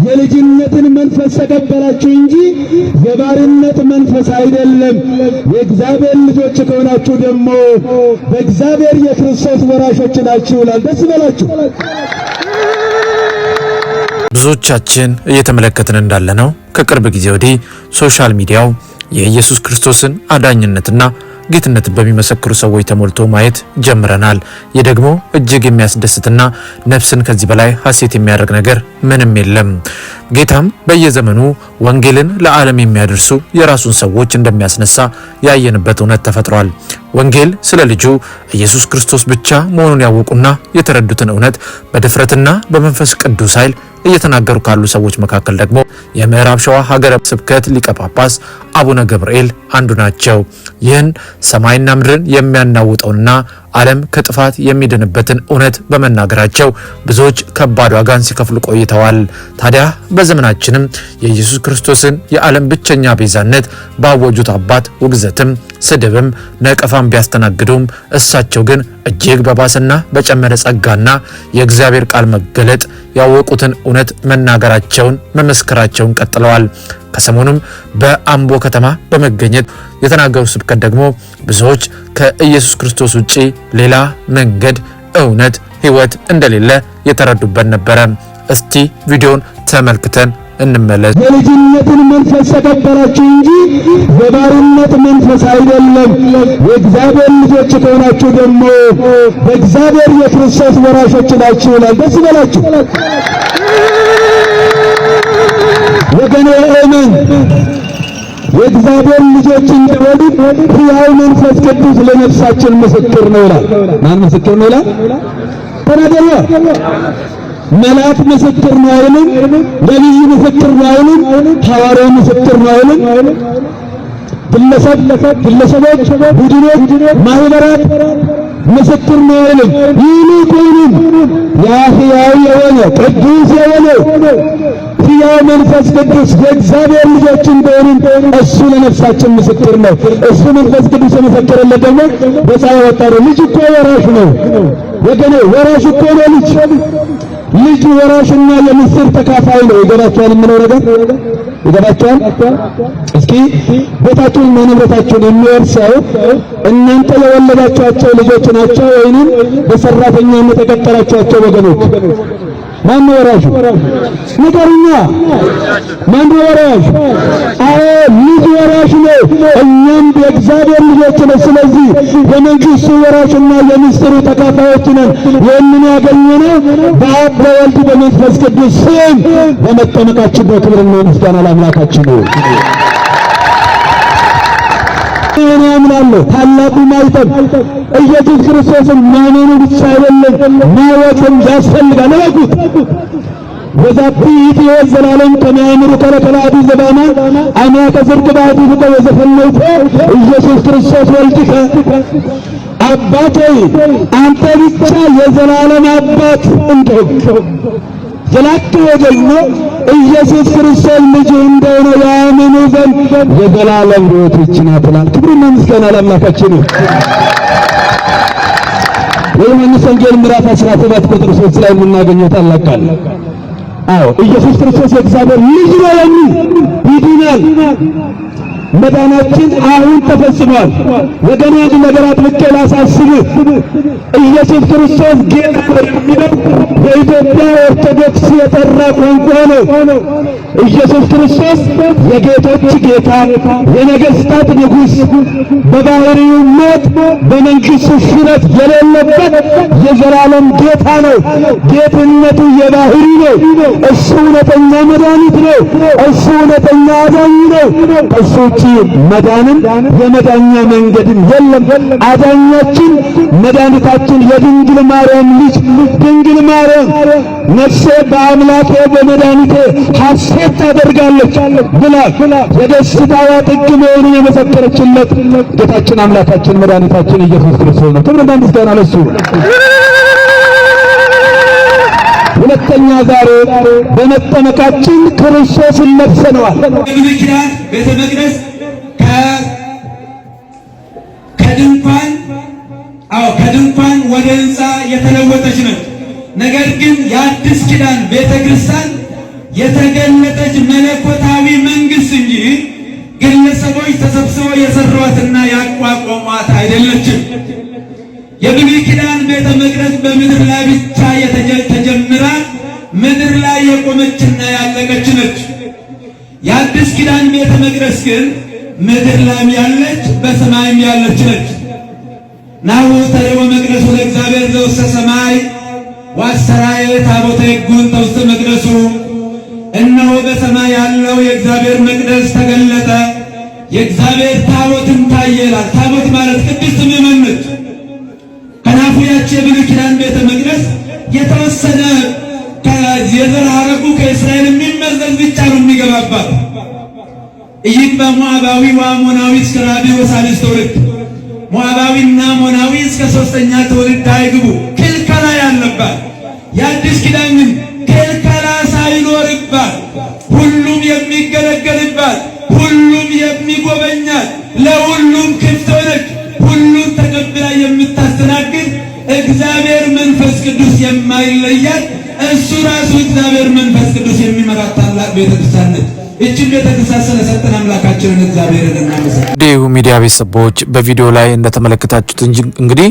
የልጅነትን መንፈስ ተቀበላችሁ እንጂ የባርነት መንፈስ አይደለም። የእግዚአብሔር ልጆች ከሆናችሁ ደግሞ በእግዚአብሔር የክርስቶስ ወራሾች ናችሁ ይላል። ደስ ይበላችሁ። ብዙዎቻችን እየተመለከትን እንዳለነው ከቅርብ ጊዜ ወዲህ ሶሻል ሚዲያው የኢየሱስ ክርስቶስን አዳኝነትና ጌትነትን በሚመሰክሩ ሰዎች ተሞልቶ ማየት ጀምረናል። ይህ ደግሞ እጅግ የሚያስደስትና ነፍስን ከዚህ በላይ ሐሴት የሚያደርግ ነገር ምንም የለም። ጌታም በየዘመኑ ወንጌልን ለዓለም የሚያደርሱ የራሱን ሰዎች እንደሚያስነሳ ያየንበት እውነት ተፈጥሯል። ወንጌል ስለ ልጁ ኢየሱስ ክርስቶስ ብቻ መሆኑን ያወቁና የተረዱትን እውነት በድፍረትና በመንፈስ ቅዱስ ኃይል እየተናገሩ ካሉ ሰዎች መካከል ደግሞ የምዕራብ ሸዋ ሀገረ ስብከት ሊቀ ጳጳስ አቡነ ገብርኤል አንዱ ናቸው። ይህን ሰማይና ምድርን የሚያናውጠውና ዓለም ከጥፋት የሚድንበትን እውነት በመናገራቸው ብዙዎች ከባድ ዋጋን ሲከፍሉ ቆይተዋል። ታዲያ በዘመናችንም የኢየሱስ ክርስቶስን የዓለም ብቸኛ ቤዛነት ባወጁት አባት ውግዘትም፣ ስድብም፣ ነቀፋም ቢያስተናግዱም እሳቸው ግን እጅግ በባሰና በጨመረ ጸጋና የእግዚአብሔር ቃል መገለጥ ያወቁትን እውነት መናገራቸውን መመስከራቸውን ቀጥለዋል። ከሰሞኑም በአምቦ ከተማ በመገኘት የተናገሩ ስብከት ደግሞ ብዙዎች ከኢየሱስ ክርስቶስ ውጪ ሌላ መንገድ፣ እውነት፣ ሕይወት እንደሌለ የተረዱበት ነበረ። እስቲ ቪዲዮን ተመልክተን እንመለስ። የልጅነትን መንፈስ ተቀበላችሁ እንጂ የባርነት መንፈስ አይደለም። የእግዚአብሔር ልጆች ከሆናችሁ ደግሞ በእግዚአብሔር የክርስቶስ ወራሾች ናችሁ ይላል። ደስ ይበላችሁ ወገኔ። አሜን። የእግዚአብሔር ልጆች እንደሆኑ ሕያው መንፈስ ቅዱስ ለነፍሳችን ምስክር ነው ይላል። ማን ምስክር ነው ይላል? ተናገሩ። መልአክ ምስክር ነው አይልም? ነቢይ ምስክር ነው አይልም? ሐዋርያ ምስክር ነው አይልም? ግለሰቦች፣ ቡድኖች፣ ማህበራት ምስክር ነው አይልም? ይልቁንም ያ ሕያው የሆነ ቅዱስ የሆነ ሕያው መንፈስ ቅዱስ የእግዚአብሔር ልጆች እንደሆኑ እሱ ለነፍሳችን ምስክር ነው። እሱ መንፈስ ቅዱስ የመሰከረለት ደግሞ በፀሐይ ወጣ ነው። ልጅ እኮ ወራሽ ነው ወገኔ፣ ወራሽ እኮ ነው ልጅ። ልጅ ወራሽና የምስር ተካፋይ ነው። ይገባችኋል? የምለው ነገር ይገባችኋል? እስኪ ቤታችሁንና ንብረታችሁን የሚወርሰው እናንተ የወለዳችኋቸው ልጆች ናቸው ወይንም በሰራተኛነት የቀጠራችኋቸው ወገኖች? ማን ነው ወራሹ? ንገሩኛ። ማን ነው ወራሹ? አዎ ልጅ ወራሽ ነው። እኛም የእግዚአብሔር ልጆች ነን። ስለዚህ የመንግስቱ ወራሽና የምስጢሩ ተካፋዮች ነን። ይህንን ያገኘነው በአብ በወልድ በመንፈስ ቅዱስ ስም በመጠመቃችን ነው። ክብርና ምስጋና ለአምላካችን ነው። እኔ አምናለሁ ታላቁ ማይተም ኢየሱስ ክርስቶስን ማመኑ ብቻ አይደለም ማወቅም ያስፈልጋል። እወቁት። ወዛቲ ዘላለም ከሚያምሩ ከረከላዲ ዘባና አማከ ዝርግ ባዲ ፍቀ ወዘፈነውተ ኢየሱስ ክርስቶስ ወልድከ አባቴ አንተ ብቻ የዘላለም አባት እንደሆንክ ዘላቂ ደግሞ ኢየሱስ ክርስቶስ ልጅ እንደሆነ ያምኑ ዘንድ የዘላለም ሕይወት ይህች ናት ይላል። ክብርና ምስጋና ለአምላካችን ነው። የዮሐንስ ወንጌል ምዕራፍ 17 ቁጥር 3 ላይ የምናገኘው ታላቅ ቃል። አዎ ኢየሱስ ክርስቶስ የእግዚአብሔር ልጅ ነው የሚል ይድናል። መዳናችን አሁን ተፈጽሟል። ወገኔ አንድ ነገር አጥብቄ ላሳስብህ። ኢየሱስ ክርስቶስ ጌታ የሚለው የኢትዮጵያ ኦርቶዶክስ የጠራ ቋንቋ ነው። ኢየሱስ ክርስቶስ የጌቶች ጌታ፣ የነገሥታት ንጉሥ፣ በባህሪው ሞት በመንግሥቱ ሽረት የሌለበት የዘላለም ጌታ ነው። ጌትነቱ የባህሪ ነው። እሱ እውነተኛ መድኃኒት ነው። እሱ እውነተኛ አዳኝ ነው። እሱ መዳንም የመዳኛ መንገድም የለም። አዳኛችን መድኃኒታችን የድንግል ማርያም ልጅ ድንግል ማርያም ነፍሴ በአምላኬ በመድኃኒቴ ሐሴት ታደርጋለች ብላ የደስታዋ ጥግ መሆኑን የመሰከረችለት ጌታችን አምላካችን መድኃኒታችን ኢየሱስ ክርስቶስ ነው። ክብርና ምስጋና ለእሱ። ሁለተኛ ዛሬ በመጠመቃችን ክርስቶስን ለብሰነዋል። በብሉይ ኪዳን ቤተ መቅደስ ከድንኳን ወደ ሕንፃ የተለወጠች ነው። ነገር ግን የአዲስ ኪዳን ቤተ ክርስቲያን የተገለጠች መለኮታዊ መንግስት እንጂ ግለሰቦች ተሰብስበው የሰሯትና ያቋቋሟት አይደለችም። የብሉይ ኪዳን ቤተ መቅደስ በምድር ላይ ብቻ ተጀምራ ምድር ላይ የቆመችና ያለቀች ነች። የአዲስ ኪዳን ቤተ መቅደስ ግን ምድር ላይም ያለች በሰማይም ያለች ነች። ናሁ ተሬወ መቅደሱ ለእግዚአብሔር ዘውስተ ሰማይ ወአስተርአየ ታቦተ ሕጉን ተውስተ መቅደሱ። እነሆ በሰማይ ያለው የእግዚአብሔር መቅደስ ተገለጠ፣ የእግዚአብሔር ታቦትም ታየ ይላል። ታቦት ማለት ቅድስት ምእመን ነች። ከናፉ ያቺ የብሉይ ኪዳን ቤተ መቅደስ የተወሰነ የዘር ሐረጉ ከእስራኤል የሚመዘዝ ብቻ ነው የሚገባባት። ኢይግባ ሞዓባዊ ወአሞናዊ እስከ ራብዕ ወሣልስ ትውልድ፣ ሞዓባዊና አሞናዊ እስከ ሦስተኛ ትውልድ አይግቡ፣ ክልከላ ያለባት። የአዲስ ኪዳን ግን ክልከላ ሳይኖርባት ሁሉም የሚገለገልባት፣ ሁሉም የሚጎበኛት፣ ለሁሉም ክፍት ሆነች፣ ሁሉም ተቀብላ የምታስተናግድ እግዚአብሔር መንፈስ ቅዱስ የማይለያት እሱ ራሱ እግዚአብሔር መንፈስ ቅዱስ የሚመራት ታላቅ ቤተክርስቲያን ነች። እቺን ቤተክርስቲያን ስለሰጠን አምላካችንን እግዚአብሔርን እናመሰግናለን። ዲሁ ሚዲያ ቤተሰቦች በቪዲዮ ላይ እንደተመለከታችሁት እንግዲህ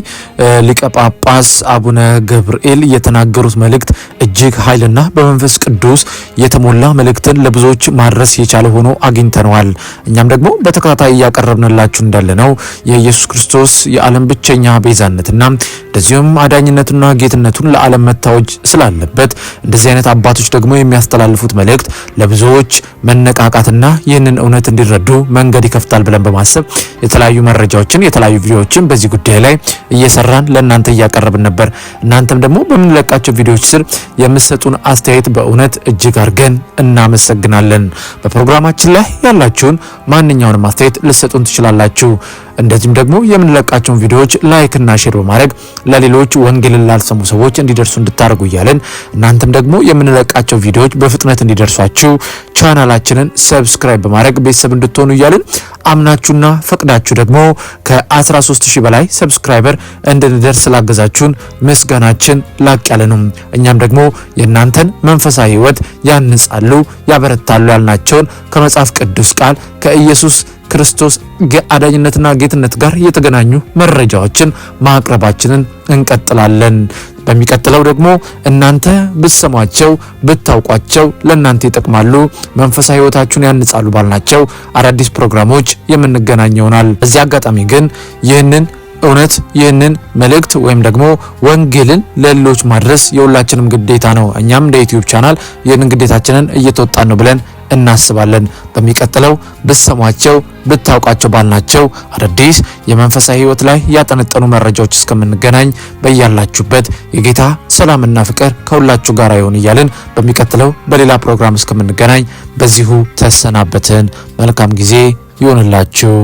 ሊቀ ጳጳስ አቡነ ገብርኤል የተናገሩት መልእክት እጅግ ኃይልና በመንፈስ ቅዱስ የተሞላ መልእክትን ለብዙዎች ማድረስ የቻለ ሆኖ አግኝተነዋል። እኛም ደግሞ በተከታታይ እያቀረብንላችሁ እንዳለነው የኢየሱስ ክርስቶስ የዓለም ብቸኛ ቤዛነትና እንደዚሁም አዳኝነቱና ጌትነቱን ለዓለም መታወጅ ስላለበት እንደዚህ አይነት አባቶች ደግሞ የሚያስተላልፉት መልእክት ለብዙዎች መነቃቃትና ይህንን እውነት እንዲረዱ መንገድ ይከፍታል ብለን በማሰብ የተለያዩ መረጃዎችን የተለያዩ ቪዲዮዎችን በዚህ ጉዳይ ላይ እየሰራን ለእናንተ እያቀረብን ነበር። እናንተም ደግሞ በምንለቃቸው ቪዲዮዎች ስር የምትሰጡን አስተያየት በእውነት እጅግ አድርገን እናመሰግናለን። በፕሮግራማችን ላይ ያላችሁን ማንኛውንም አስተያየት ልትሰጡን ትችላላችሁ። እንደዚህም ደግሞ የምንለቃቸውን ቪዲዮዎች ላይክ እና ሼር በማድረግ ለሌሎች ወንጌልን ላልሰሙ ሰዎች እንዲደርሱ እንድታደርጉ እያለን እናንተም ደግሞ የምንለቃቸው ቪዲዮዎች በፍጥነት እንዲደርሷችሁ ቻናላችንን ሰብስክራይብ በማድረግ ቤተሰብ እንድትሆኑ እያለን አምናችሁና ፈቅዳችሁ ደግሞ ከ13000 በላይ ሰብስክራይበር እንድንደርስ ስላገዛችሁን ምስጋናችን ላቅ ያለ ነው። እኛም ደግሞ የእናንተን መንፈሳዊ ሕይወት ያንጻሉ ያበረታሉ ያልናቸውን ከመጽሐፍ ቅዱስ ቃል ከኢየሱስ ክርስቶስ አዳኝነትና ጌትነት ጋር የተገናኙ መረጃዎችን ማቅረባችንን እንቀጥላለን። በሚቀጥለው ደግሞ እናንተ ብትሰሟቸው ብታውቋቸው ለእናንተ ይጠቅማሉ፣ መንፈሳዊ ሕይወታችሁን ያንጻሉ ባልናቸው አዳዲስ ፕሮግራሞች የምንገናኝ ይሆናል። በዚህ አጋጣሚ ግን ይህንን እውነት ይህንን መልእክት ወይም ደግሞ ወንጌልን ለሌሎች ማድረስ የሁላችንም ግዴታ ነው። እኛም እንደ ዩቲዩብ ቻናል ይህንን ግዴታችንን እየተወጣን ነው ብለን እናስባለን። በሚቀጥለው ብትሰሟቸው ብታውቃቸው ባልናቸው አዳዲስ የመንፈሳዊ ሕይወት ላይ ያጠነጠኑ መረጃዎች እስከምንገናኝ በያላችሁበት የጌታ ሰላምና ፍቅር ከሁላችሁ ጋር ይሁን እያልን በሚቀጥለው በሌላ ፕሮግራም እስከምንገናኝ በዚሁ ተሰናበትን። መልካም ጊዜ ይሁንላችሁ።